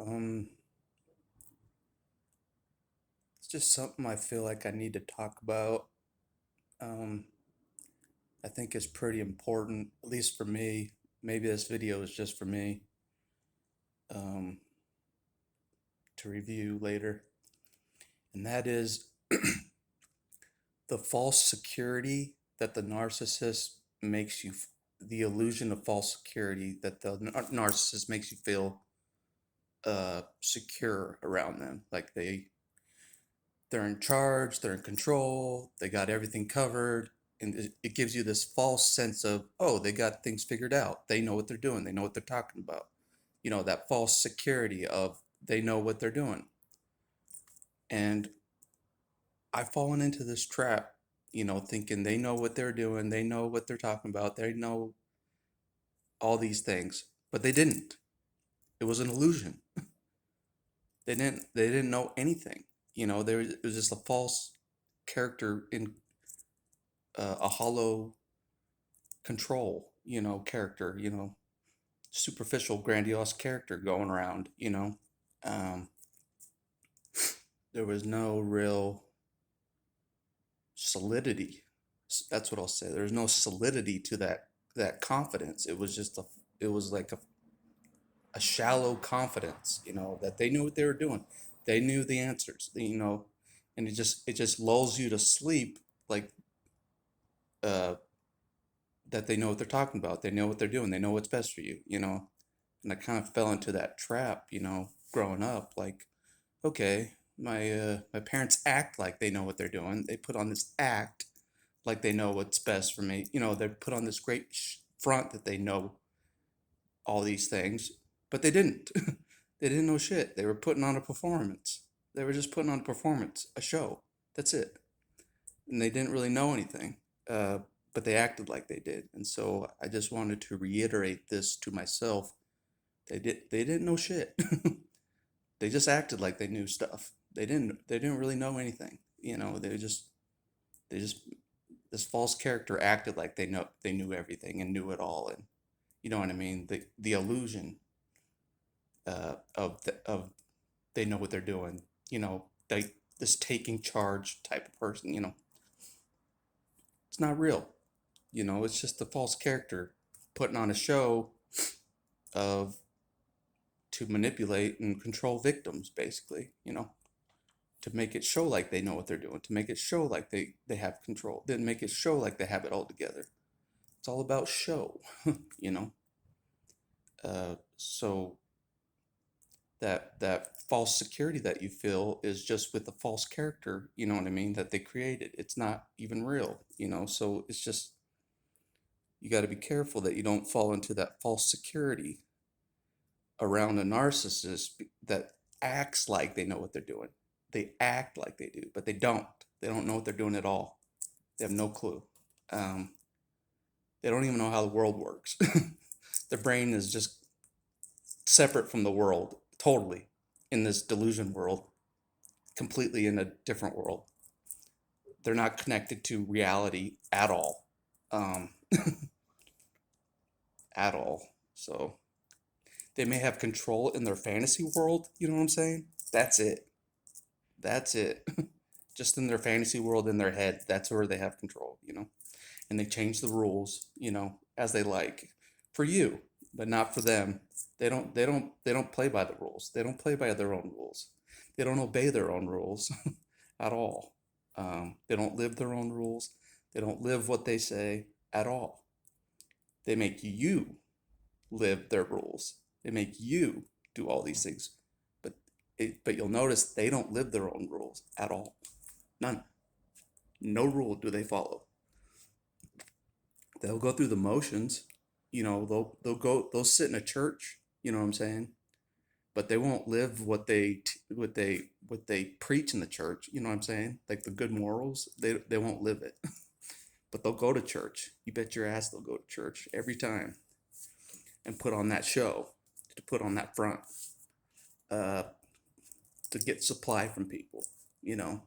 Um, it's just something I feel like I need to talk about. Um, I think it's pretty important, at least for me. Maybe this video is just for me, um, to review later. And that is the false security that the narcissist makes you, the illusion of false security that the narcissist makes you feel secure around them. Like they're in charge, they're in control, they got everything covered. And it gives you this false sense of, oh, they got things figured out. They know what they're doing. They know what they're talking about. That false security of they know what they're doing. And I've fallen into this trap, thinking they know what they're doing. They know what they're talking about. They know all these things, but they didn't. It was an illusion. They didn't know anything. It was just a false character in a hollow control, character, superficial, grandiose character going around, Um, there was no real solidity. That's what I'll say. There's no solidity to that confidence. It was like a shallow confidence, that they knew what they were doing. They knew the answers, and it just lulls you to sleep, like uh that they know what they're talking about. They know what they're doing. They know what's best for you. And I kind of fell into that trap, growing up. Like, okay, my parents act like they know what they're doing. They put on this act like they know what's best for me. They put on this great front that they know all these things, but they didn't. They didn't know shit. They were putting on a performance. They were just putting on a performance, a show. That's it. And they didn't really know anything. Uh, but they acted like they did. And so I just wanted to reiterate this to myself. They didn't know shit. They just acted like they knew stuff. They didn't really know anything. They just this false character acted like they knew everything and knew it all, and you know what I mean? The illusion of they know what they're doing. They this taking charge type of person. It's not real. It's just a false character putting on a show of to manipulate and control victims, basically. To make it show like they know what they're doing, to make it show like they have control, then make it show like they have it all together. It's all about show, you know. So that false security that you feel is just with the false character, you know what I mean, that they created. It's not even real. So it's just you got to be careful that you don't fall into that false security around a narcissist that acts like they know what they're doing. They act like they do, but they don't. They don't know what they're doing at all. They have no clue. Um, they don't even know how the world works. Their brain is just separate from the world, totally, in this delusion world, completely in a different world. They're not connected to reality at all. Um, at all. So they may have control in their fantasy world, you know what I'm saying? That's it. That's it. Just in their fantasy world in their head, that's where they have control. And they change the rules, as they like for you, but not for them. They don't play by the rules. They don't play by their own rules. They don't obey their own rules at all. They don't live their own rules. They don't live what they say at all. They make you live their rules. They make you do all these things. But but you'll notice they don't live their own rules at all. None. No rule do they follow. They'll go through the motions. They'll sit in a church. You know what I'm saying? But they won't live what they preach in the church. You know what I'm saying? Like the good morals. They won't live it. But they'll go to church. You bet your ass they'll go to church every time and put on that show, to put on that front, uh, to get supply from people. You know,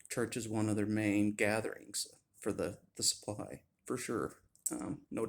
church is one of their main gatherings for the supply, for sure. No